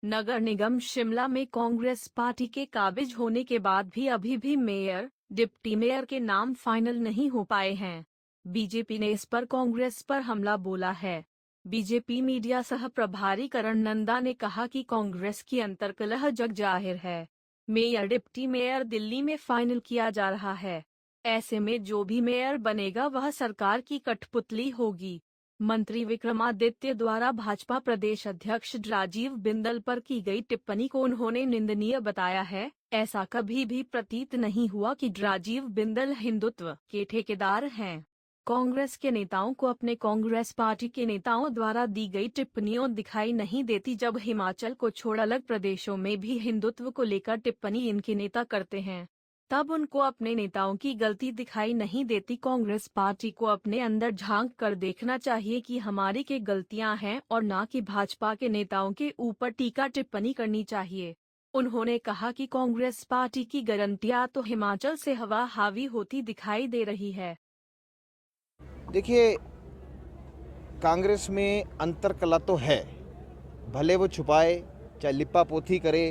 नगर निगम शिमला में कांग्रेस पार्टी के काबिज होने के बाद भी अभी भी मेयर, डिप्टी मेयर के नाम फाइनल नहीं हो पाए हैं। बीजेपी ने इस पर कांग्रेस पर हमला बोला है। बीजेपी मीडिया सह प्रभारी करण नंदा ने कहा कि कांग्रेस की अंतर्कलह जग जाहिर है। मेयर डिप्टी मेयर दिल्ली में फाइनल किया जा रहा है। ऐसे में जो भी मेयर बनेगा वह सरकार की कठपुतली होगी। मंत्री विक्रमादित्य द्वारा भाजपा प्रदेश अध्यक्ष राजीव बिंदल पर की गई टिप्पणी को उन्होंने निंदनीय बताया है। ऐसा कभी भी प्रतीत नहीं हुआ कि राजीव बिंदल हिंदुत्व के ठेकेदार हैं। कांग्रेस के नेताओं को अपने कांग्रेस पार्टी के नेताओं द्वारा दी गई टिप्पणियों दिखाई नहीं देती, जब हिमाचल को छोड़ अलग प्रदेशों में भी हिंदुत्व को लेकर टिप्पणी इनके नेता करते हैं, तब उनको अपने नेताओं की गलती दिखाई नहीं देती। कांग्रेस पार्टी को अपने अंदर झांक कर देखना चाहिए कि हमारी क्या गलतियां हैं और न कि भाजपा के नेताओं के ऊपर टीका टिप्पणी करनी चाहिए। उन्होंने कहा कि कांग्रेस पार्टी की गारंटियां तो हिमाचल से हवा हावी होती दिखाई दे रही है। देखिए, कांग्रेस में अंतरकला तो है, भले वो छुपाए, चाहे लिपा पोथी करे,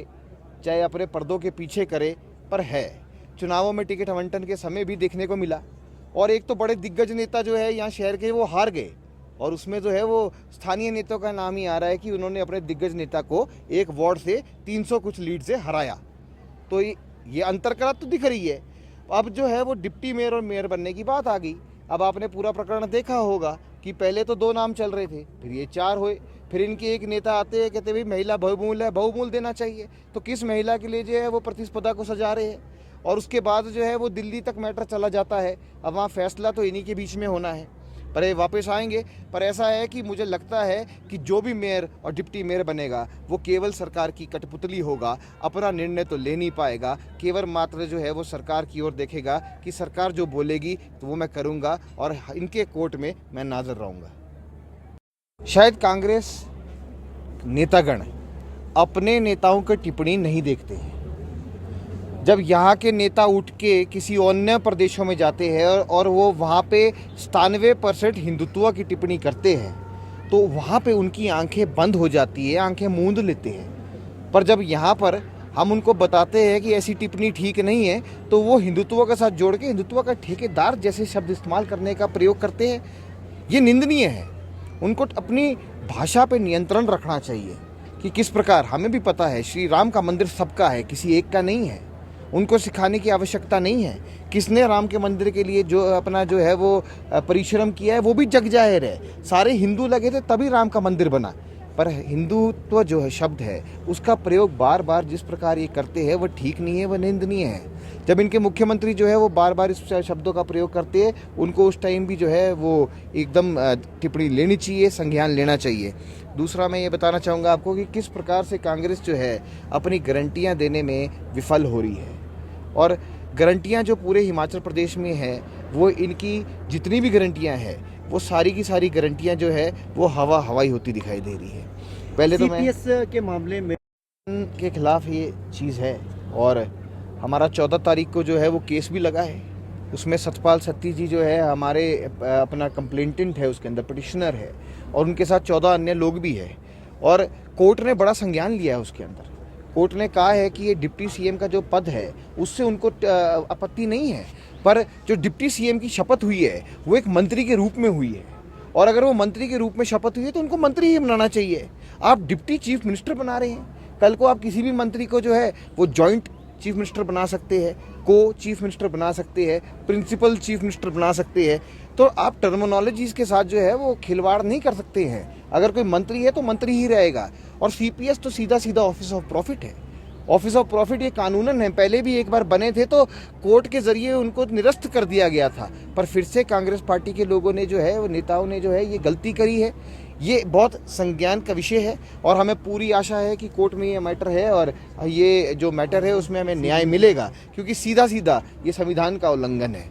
चाहे अपने पर्दों के पीछे करे, पर है। चुनावों में टिकट आवंटन के समय भी देखने को मिला। और एक तो बड़े दिग्गज नेता जो है यहाँ शहर के, वो हार गए, और उसमें जो है वो स्थानीय नेताओं का नाम ही आ रहा है कि उन्होंने अपने दिग्गज नेता को एक वार्ड से 300 कुछ लीड से हराया। तो ये अंतरकला तो दिख रही है। अब जो है वो डिप्टी मेयर और मेयर बनने की बात आ गई। अब आपने पूरा प्रकरण देखा होगा कि पहले तो 2 नाम चल रहे थे, फिर ये 4 हुए, फिर इनके एक नेता आते हैं, कहते भाई महिला बहुमूल्य है, बहुमूल्य देना चाहिए। तो किस महिला के लिए जो है वो प्रतिस्पर्धा को सजा रहे हैं, और उसके बाद जो है वो दिल्ली तक मैटर चला जाता है। अब वहाँ फैसला तो इन्हीं के बीच में होना है, पर ये वापस आएंगे। पर ऐसा है कि मुझे लगता है कि जो भी मेयर और डिप्टी मेयर बनेगा वो केवल सरकार की कठपुतली होगा, अपना निर्णय तो ले नहीं पाएगा, केवल मात्र जो है वो सरकार की ओर देखेगा कि सरकार जो बोलेगी तो वो मैं करूँगा, और इनके कोर्ट में मैं नाज़र रहूँगा। शायद कांग्रेस नेतागण अपने नेताओं की टिप्पणी नहीं देखते हैं। जब यहाँ के नेता उठ के किसी अन्य प्रदेशों में जाते हैं और वो वहाँ पे 97% हिंदुत्व की टिप्पणी करते हैं, तो वहाँ पे उनकी आंखें बंद हो जाती है, आंखें मूंद लेते हैं। पर जब यहाँ पर हम उनको बताते हैं कि ऐसी टिप्पणी ठीक नहीं है, तो वो हिंदुत्व के साथ जोड़ के हिंदुत्व का ठेकेदार जैसे शब्द इस्तेमाल करने का प्रयोग करते हैं। ये निंदनीय है। उनको अपनी भाषा पे नियंत्रण रखना चाहिए कि किस प्रकार। हमें भी पता है श्री राम का मंदिर सबका है, किसी एक का नहीं है। उनको सिखाने की आवश्यकता नहीं है। किसने राम के मंदिर के लिए जो अपना जो है वो परिश्रम किया है वो भी जग जाहिर है। सारे हिंदू लगे थे तभी राम का मंदिर बना। पर हिंदुत्व जो है शब्द है, उसका प्रयोग बार बार जिस प्रकार ये करते हैं वो ठीक नहीं है, वह निंदनीय है। जब इनके मुख्यमंत्री जो है वो बार बार इस शब्दों का प्रयोग करते हैं, उनको उस टाइम भी जो है वो एकदम टिप्पणी लेनी चाहिए, संज्ञान लेना चाहिए। दूसरा, मैं ये बताना चाहूँगा आपको कि किस प्रकार से कांग्रेस जो है अपनी गारंटियाँ देने में विफल हो रही है। और गारंटियाँ जो पूरे हिमाचल प्रदेश में है, वो इनकी जितनी भी गारंटियाँ हैं वो सारी की सारी गारंटियाँ जो है वो हवाई होती दिखाई दे रही है। पहले तो सीपीएस के मामले में के खिलाफ ये चीज़ है, और हमारा 14 तारीख को जो है वो केस भी लगा है। उसमें सतपाल सत्ती जी जो है हमारे अपना कंप्लेंटेंट है, उसके अंदर पिटिशनर है, और उनके साथ 14 अन्य लोग भी है। और कोर्ट ने बड़ा संज्ञान लिया है उसके अंदर। कोर्ट ने कहा है कि ये डिप्टी सीएम का जो पद है उससे उनको आपत्ति नहीं है, पर जो डिप्टी सीएम की शपथ हुई है वो एक मंत्री के रूप में हुई है, और अगर वो मंत्री के रूप में शपथ हुई है तो उनको मंत्री ही बनाना चाहिए। आप डिप्टी चीफ मिनिस्टर बना रहे हैं, कल को आप किसी भी मंत्री को जो है वो जॉइंट चीफ मिनिस्टर बना सकते हैं, को चीफ मिनिस्टर बना सकते हैं, प्रिंसिपल चीफ मिनिस्टर बना सकते हैं। तो आप टर्मिनोलॉजीज के साथ जो है वो खिलवाड़ नहीं कर सकते हैं। अगर कोई मंत्री है तो मंत्री ही रहेगा। और सीपीएस तो सीधा सीधा ऑफिस ऑफ प्रॉफिट है। ऑफिस ऑफ प्रॉफिट ये कानूनन है, पहले भी एक बार बने थे तो कोर्ट के जरिए उनको निरस्त कर दिया गया था, पर फिर से कांग्रेस पार्टी के लोगों ने जो है, वो नेताओं ने जो है ये गलती करी है। ये बहुत संज्ञान का विषय है, और हमें पूरी आशा है कि कोर्ट में ये मैटर है, और ये जो मैटर है उसमें हमें न्याय मिलेगा, क्योंकि सीधा सीधा ये संविधान का उल्लंघन है।